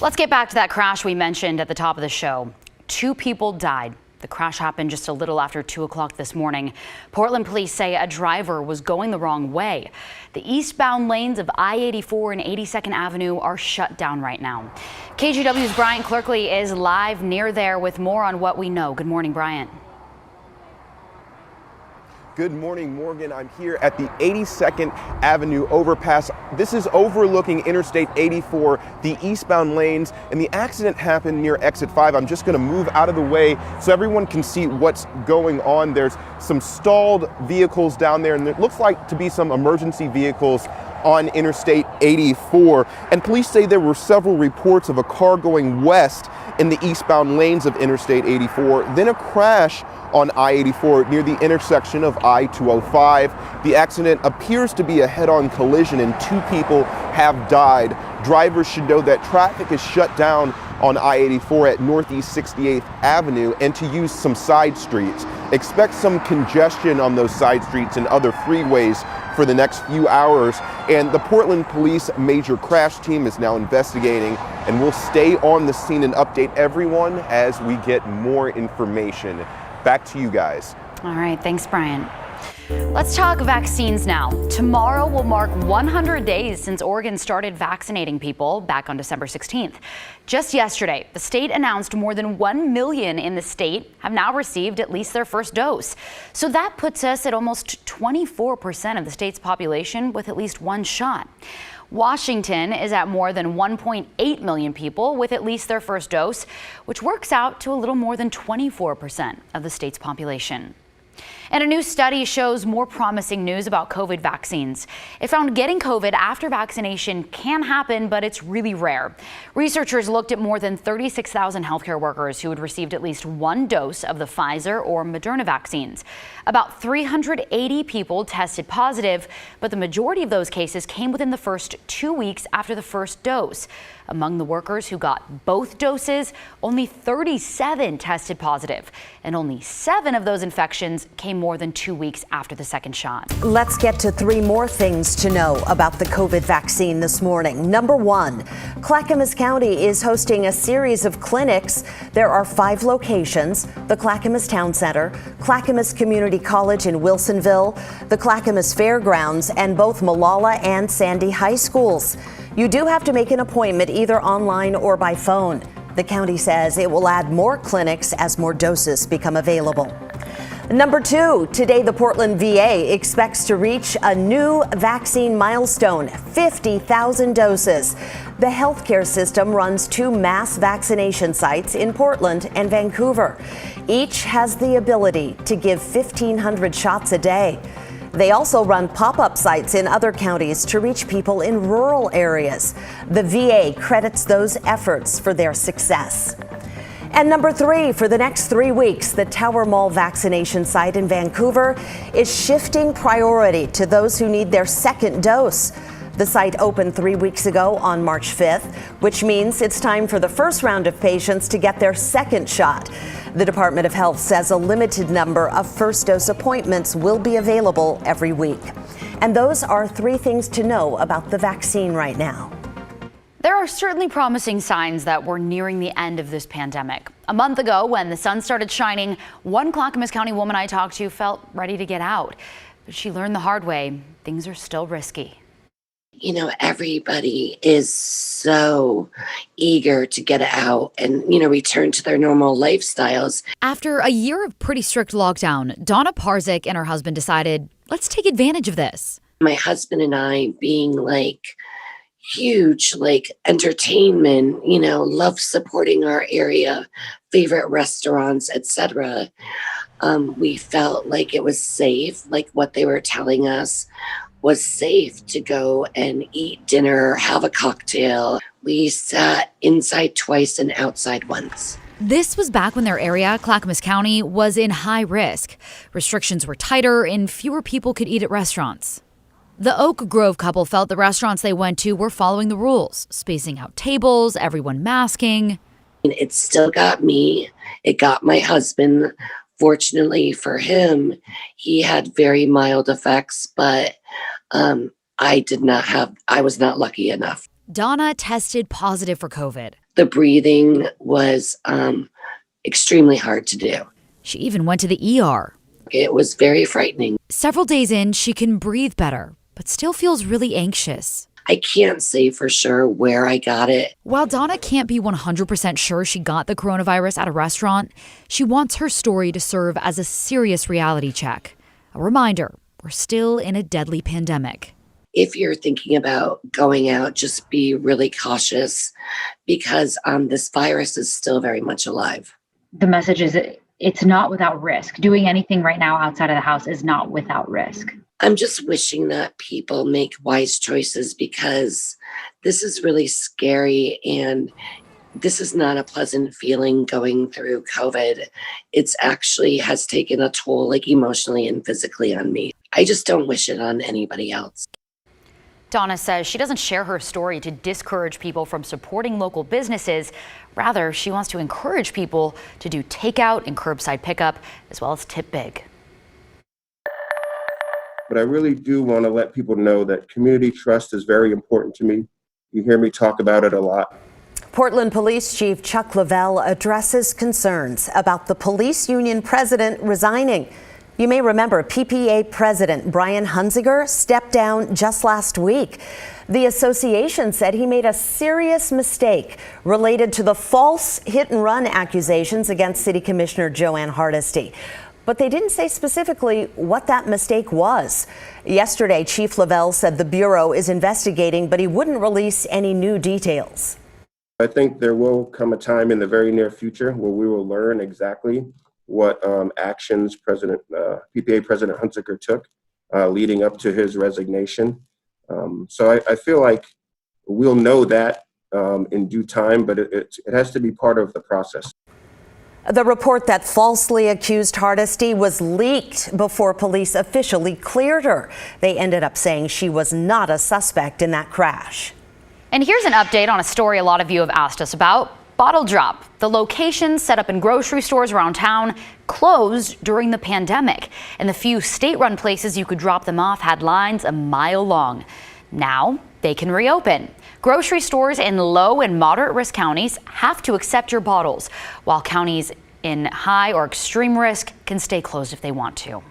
Let's get back to that crash we mentioned at the top of the show. 2 people died. The crash happened just a little after 2 o'clock this morning. Portland police say a driver was going the wrong way. The eastbound lanes of I-84 and 82nd Avenue are shut down right now. KGW's Bryant Clerkley is live near there with more on what we know. Good morning, Bryant. Good morning, Morgan. I'm here at the 82nd Avenue overpass. This is overlooking Interstate 84, the eastbound lanes, and the accident happened near exit 5. I'm just going to move out of the way so everyone can see what's going on. There's some stalled vehicles down there, and it looks like to be some emergency vehicles on Interstate 84. And police say there were several reports of a car going west in the eastbound lanes of Interstate 84, then a crash on I-84 near the intersection of I-205. The accident appears to be a head-on collision and 2 people have died. Drivers should know that traffic is shut down on I-84 at Northeast 68th Avenue and to use some side streets. Expect some congestion on those side streets and other freeways for the next few hours. And the Portland Police Major Crash Team is now investigating, and we'll stay on the scene and update everyone as we get more information. Back to you guys. All right, thanks, Brian. Let's talk vaccines now. Tomorrow will mark 100 days since Oregon started vaccinating people back on December 16th. Just yesterday, the state announced more than 1 million in the state have now received at least their first dose. So that puts us at almost 24% of the state's population with at least 1 shot. Washington is at more than 1.8 million people with at least their first dose, which works out to a little more than 24% of the state's population. And a new study shows more promising news about COVID vaccines. It found getting COVID after vaccination can happen, but it's really rare. Researchers looked at more than 36,000 healthcare workers who had received at least 1 dose of the Pfizer or Moderna vaccines. About 380 people tested positive, but the majority of those cases came within the first 2 weeks after the first dose. Among the workers who got both doses, only 37 tested positive, and only 7 of those infections came more than 2 weeks after the second shot. Let's get to 3 more things to know about the COVID vaccine this morning. Number 1, Clackamas County is hosting a series of clinics. There are 5 locations: the Clackamas Town Center, Clackamas Community College in Wilsonville, the Clackamas Fairgrounds, and both Molalla and Sandy High Schools. You do have to make an appointment either online or by phone. The county says it will add more clinics as more doses become available. Number 2, today the Portland VA expects to reach a new vaccine milestone, 50,000 doses. The healthcare system runs 2 mass vaccination sites in Portland and Vancouver. Each has the ability to give 1,500 shots a day. They also run pop-up sites in other counties to reach people in rural areas. The VA credits those efforts for their success. And number 3, for the next 3 weeks, the Tower Mall vaccination site in Vancouver is shifting priority to those who need their second dose. The site opened 3 weeks ago on March 5th, which means it's time for the first round of patients to get their second shot. The Department of Health says a limited number of first dose appointments will be available every week. And those are 3 things to know about the vaccine right now. There are certainly promising signs that we're nearing the end of this pandemic. A month ago, when the sun started shining, one Clackamas County woman I talked to felt ready to get out. But she learned the hard way, things are still risky. You know, everybody is so eager to get out and, return to their normal lifestyles. After a year of pretty strict lockdown, Donna Parzik and her husband decided, let's take advantage of this. My husband and I, being huge entertainment, love supporting our area, favorite restaurants, etc. We felt like it was safe, like what they were telling us was safe to go and eat dinner, have a cocktail. We sat inside twice and outside once. This was back when their area, Clackamas County, was in high risk. Restrictions were tighter and fewer people could eat at restaurants. The Oak Grove couple felt the restaurants they went to were following the rules, spacing out tables, everyone masking. It still got me. It got my husband. Fortunately for him, he had very mild effects, but I was not lucky enough. Donna tested positive for COVID. The breathing was extremely hard to do. She even went to the ER. It was very frightening. Several days in, she can breathe better, but still feels really anxious. I can't say for sure where I got it. While Donna can't be 100% sure she got the coronavirus at a restaurant, she wants her story to serve as a serious reality check. A reminder, we're still in a deadly pandemic. If you're thinking about going out, just be really cautious because this virus is still very much alive. The message is it's not without risk. Doing anything right now outside of the house is not without risk. I'm just wishing that people make wise choices because this is really scary and this is not a pleasant feeling going through COVID. It's actually has taken a toll, like emotionally and physically on me. I just don't wish it on anybody else. Donna says she doesn't share her story to discourage people from supporting local businesses. Rather, she wants to encourage people to do takeout and curbside pickup, as well as tip big. But I really do want to let people know that community trust is very important to me. You hear me talk about it a lot. Portland Police Chief Chuck Lavelle addresses concerns about the police union president resigning. You may remember PPA President Brian Hunziker stepped down just last week. The association said he made a serious mistake related to the false hit-and-run accusations against City Commissioner Joanne Hardesty. But they didn't say specifically what that mistake was. Yesterday, Chief Lavelle said the Bureau is investigating, but he wouldn't release any new details. I think there will come a time in the very near future where we will learn exactly what actions PPA President Hunziker took leading up to his resignation. So I feel like we'll know that in due time, but it has to be part of the process. The report that falsely accused Hardesty was leaked before police officially cleared her. They ended up saying she was not a suspect in that crash. And here's an update on a story a lot of you have asked us about. BottleDrop, the location set up in grocery stores around town, closed during the pandemic. And the few state-run places you could drop them off had lines a mile long. Now they can reopen. Grocery stores in low and moderate risk counties have to accept your bottles, while counties in high or extreme risk can stay closed if they want to.